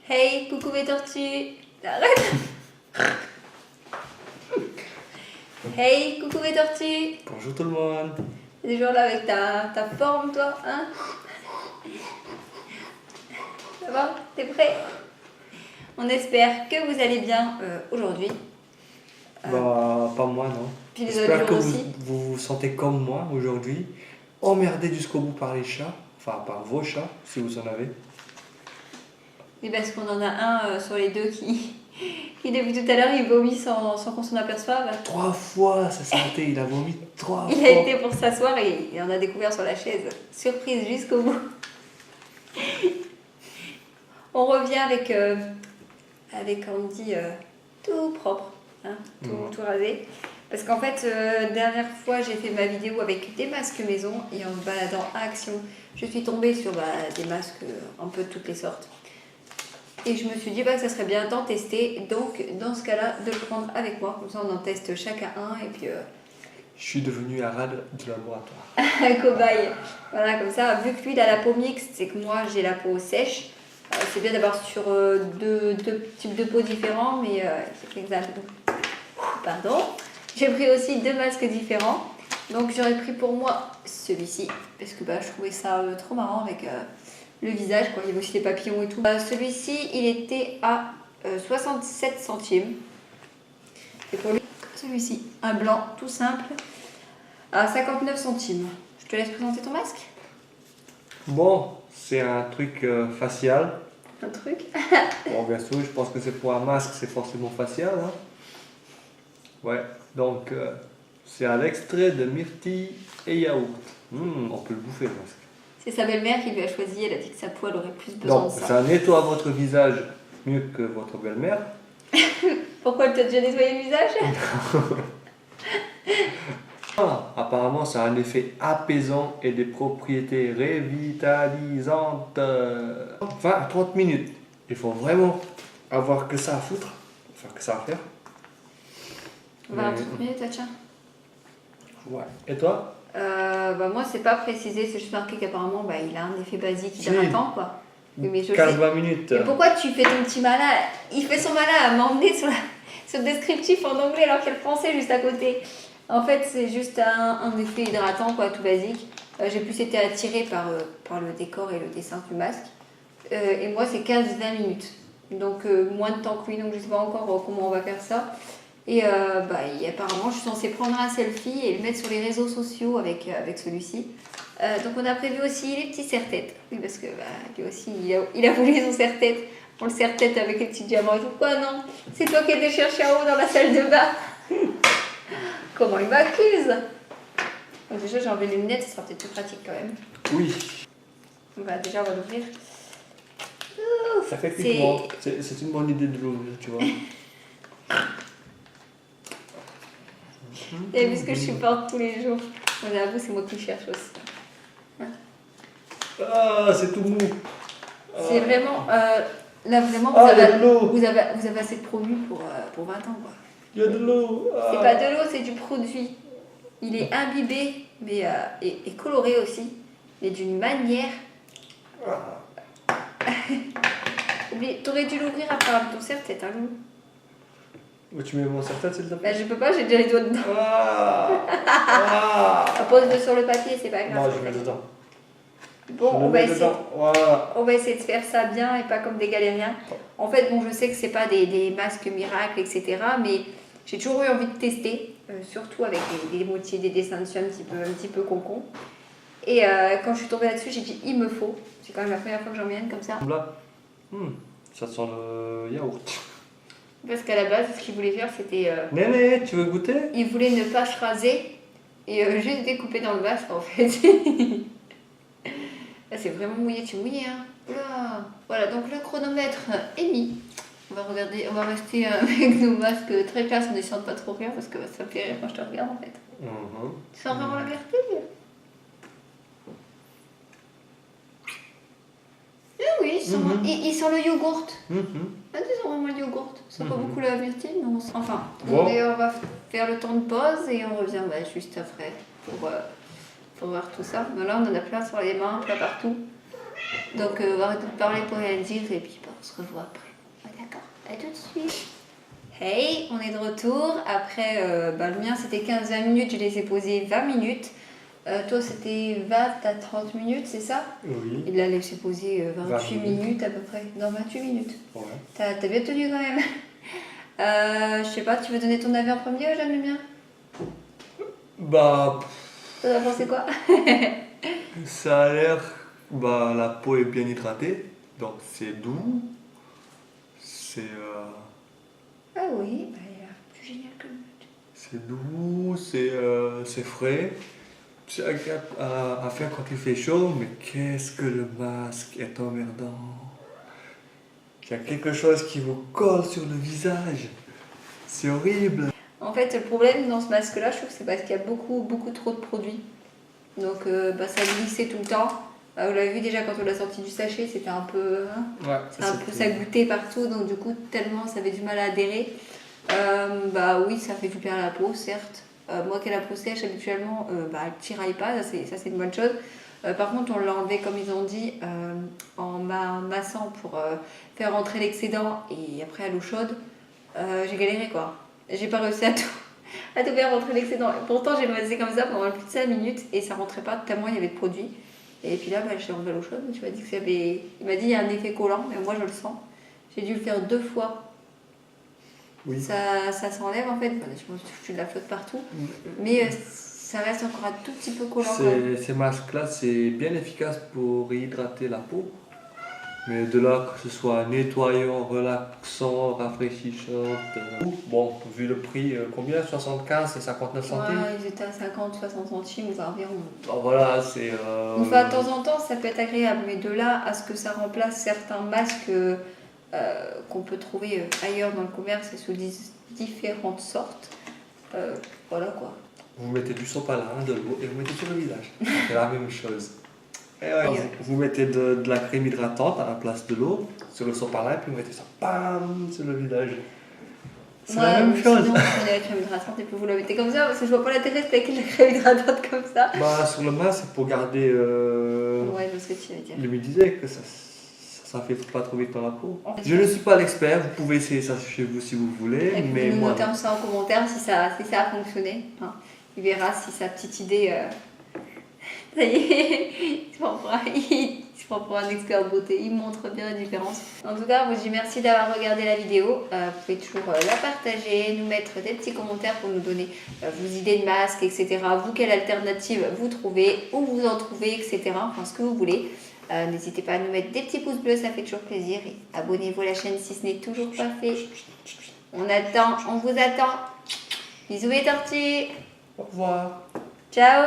Hey, coucou mes tortues. Arrête. Hey, coucou mes tortues. Bonjour tout le monde. T'es toujours là avec ta forme, toi, hein? Ça va? T'es prêt? On espère que vous allez bien aujourd'hui. Bah, pas moi, non. Puis les J'espère autres que jours aussi. vous vous sentez comme moi aujourd'hui, emmerdé jusqu'au bout par les chats, enfin par vos chats, si vous en avez. Et parce qu'on en a un sur les deux qui depuis tout à l'heure, il vomit sans qu'on s'en aperçoive. 3 fois, ça s'est arrêté, il a vomi 3 Il fois. a été pour s'asseoir et on a découvert sur la chaise. Surprise jusqu'au bout. On revient avec on dit, tout propre, hein, tout rasé. Parce qu'en fait, dernière fois, j'ai fait ma vidéo avec des masques maison et en me baladant à Action, je suis tombée sur des masques un peu de toutes les sortes. Et je me suis dit que ça serait bien d'en tester, donc dans ce cas-là, de le prendre avec moi. Comme ça, on en teste chacun un et puis Je suis devenu un rat du laboratoire. un cobaye. Voilà, comme ça, vu que lui, il a la peau mixte, c'est que moi, j'ai la peau sèche. C'est bien d'avoir sur deux types de peau différents, mais c'est exact. Pardon. J'ai pris aussi 2 masques différents. Donc j'aurais pris pour moi celui-ci, parce que je trouvais ça trop marrant avec le visage, quoi. Il y avait aussi les papillons et tout. Celui-ci, il était à 67 centimes. Et pour lui, celui-ci, un blanc tout simple, à 59 centimes. Je te laisse présenter ton masque. Bon, c'est un truc facial. Un truc. Bon, bien sûr, je pense que c'est pour un masque, c'est forcément facial. Hein. Ouais, donc c'est un extrait de myrtille et yaourt. On peut le bouffer, le masque. C'est sa belle-mère qui lui a choisi, elle a dit que sa peau elle aurait plus besoin Donc, de ça. ça nettoie votre visage mieux que votre belle-mère. Pourquoi elle t'a déjà nettoyé le visage? Apparemment, ça a un effet apaisant et des propriétés revitalisantes. 20 à 30 minutes. Il faut vraiment avoir que ça à foutre, enfin que ça à faire. 20 minutes, tiens. Ouais. Et toi? Moi, c'est pas précisé, c'est juste marqué qu'apparemment il a un effet basique Si. hydratant, quoi. Oui, mais je sais. 15-20 minutes. Mais pourquoi tu fais ton petit malin? Il fait son malin à m'emmener sur le descriptif en anglais alors qu'il y a le français juste à côté. En fait, c'est juste un effet hydratant, quoi, tout basique. J'ai plus été attirée par le décor et le dessin du masque. Et moi, c'est 15-20 minutes. Donc, moins de temps que lui, donc je sais pas encore comment on va faire ça. Et apparemment, je suis censée prendre un selfie et le mettre sur les réseaux sociaux avec celui-ci. Donc, on a prévu aussi les petits serre-têtes. Oui, parce que lui aussi, il a voulu son serre-tête. On le serre-tête avec les petits diamants et tout. Quoi, non? C'est toi qui étais cherché en haut dans la salle de bain. Comment il m'accuse? Donc, déjà, j'ai enlevé les lunettes, ça sera peut-être plus pratique quand même. Oui. Déjà, on va l'ouvrir. Effectivement, c'est une bonne idée de l'ouvrir, tu vois. Et vu ce que je supporte tous les jours. Moi, j'avoue, c'est moi qui cherche aussi. Ah, c'est tout mou. C'est vraiment. Là, vraiment, il y a de l'eau. vous avez assez de produits pour 20 ans, quoi. Il y a de l'eau. C'est pas de l'eau, c'est du produit. Il est imbibé, mais et coloré aussi, mais d'une manière. T'aurais dû l'ouvrir après avec ton serre-tête, hein, Lou. Où tu mets mon serre-tête, s'il te plaît? Je peux pas, j'ai déjà les doigts dedans. Pose-le sur le papier, c'est pas grave. Non, je mets dedans. Bon, on va essayer de faire ça bien et pas comme des galériens. En fait, je sais que c'est pas des masques miracles, etc. Mais j'ai toujours eu envie de tester, surtout avec des motifs, des dessins dessus un petit peu concon. Et quand je suis tombée là-dessus, j'ai dit il me faut. C'est quand même la première fois que j'en viens comme ça. Là, ça sent le yaourt. Parce qu'à la base, ce qu'il voulait faire, c'était. Néné, tu veux goûter? Il voulait ne pas se raser et juste découper dans le masque en fait. Là, c'est vraiment mouillé, tu es mouillé, hein. Oula. Voilà, donc le chronomètre est mis. On va rester avec nos masques très classe en essayant de pas trop rire parce que ça me fait rire quand je te regarde en fait. Tu sens vraiment la vertige? Oui, il sent le yogourt. Tu sens vraiment le yogourt. Ça sent pas beaucoup la myrtille, non? Enfin, on va faire le temps de pause et on revient juste après pour voir tout ça. Mais là, on en a plein sur les mains, plein partout. Donc on va arrêter de parler pour rien dire et puis on se revoit après. Ah, d'accord, à tout de suite. Hey, on est de retour. Après, le mien c'était 15-20 minutes, je les ai posés 20 minutes. Toi c'était 20 à 30 minutes, c'est ça? Oui. Il a laissé poser 28 20 minutes. minutes à peu près. Non, 28 minutes. Ouais. T'as bien tenu quand même. Je sais pas, tu veux donner ton avis en premier, j'aime le mien? Bah, T'en as pensé quoi? ça a l'air. Bah, la peau est bien hydratée, donc c'est doux. C'est Ah oui, bah, il a l'air plus génial que le mien. c'est doux, c'est frais. C'est agréable à faire quand il fait chaud, mais qu'est-ce que le masque est emmerdant. Il y a quelque chose qui vous colle sur le visage. C'est horrible. En fait, le problème dans ce masque-là, je trouve que c'est parce qu'il y a beaucoup trop de produits. Donc ça glissait tout le temps. Vous l'avez vu déjà quand on l'a sorti du sachet, c'était un peu... hein, Ouais, ça goûtait partout, donc du coup, tellement ça avait du mal à adhérer. Oui, ça fait du bien à la peau, certes. Moi qui ai la peau sèche, habituellement, elle tiraille pas, ça c'est une bonne chose. Par contre, on l'a enlevé, comme ils ont dit, en massant pour faire rentrer l'excédent et après à l'eau chaude. J'ai galéré quoi. J'ai pas réussi à tout faire rentrer l'excédent. Pourtant, j'ai massé comme ça pendant plus de 5 minutes et ça rentrait pas tellement il y avait de produits. Et puis là, j'ai enlevé l'eau chaude. Tu m'as dit que il m'a dit il y a un effet collant, mais moi je le sens. J'ai dû le faire 2 fois. Oui. Ça s'enlève en fait. Je me suis foutu de la flotte partout. Mais ça reste encore un tout petit peu collant quand même. Ces masques-là, c'est bien efficace pour réhydrater la peau. Mais de là que ce soit nettoyant, relaxant, rafraîchissant. Bon, vu le prix, combien? 75 et 59 centimes? Ouais, ils étaient à 50-60 centimes ou environ. Bon, voilà, c'est. Une fois de temps en temps, ça peut être agréable, mais de là à ce que ça remplace certains masques qu'on peut trouver ailleurs dans le commerce et sous différentes sortes, voilà quoi. Vous mettez du sopalin, de l'eau et vous mettez sur le visage. C'est la même chose. Et ouais, vous mettez de la crème hydratante à la place de l'eau sur le sopalin et puis vous mettez ça bam sur le visage. C'est la même chose. Sinon, vous prenez la crème hydratante et puis vous la mettez comme ça, parce que je vois pas l'intérêt avec la crème hydratante comme ça. Bah, sur le masque, c'est pour garder Ouais, je sais ce que tu veux dire. l'humidité, que ça filtre pas trop vite dans la peau. Je ne suis pas l'expert, vous pouvez essayer ça chez vous si vous voulez, Et puis mais vous moi. notez ça en commentaire si ça a fonctionné. Hein. Il verra si sa petite idée. Ça y est, il se prend pour un expert de beauté, il montre bien la différence. En tout cas, je vous dis merci d'avoir regardé la vidéo. Vous pouvez toujours la partager, nous mettre des petits commentaires pour nous donner vos idées de masques, etc. Vous, quelle alternative vous trouvez, où vous en trouvez, etc. Enfin, ce que vous voulez. N'hésitez pas à nous mettre des petits pouces bleus, ça fait toujours plaisir. Et abonnez-vous à la chaîne si ce n'est toujours pas fait. On vous attend. Bisous les tortues. Au revoir. Ciao.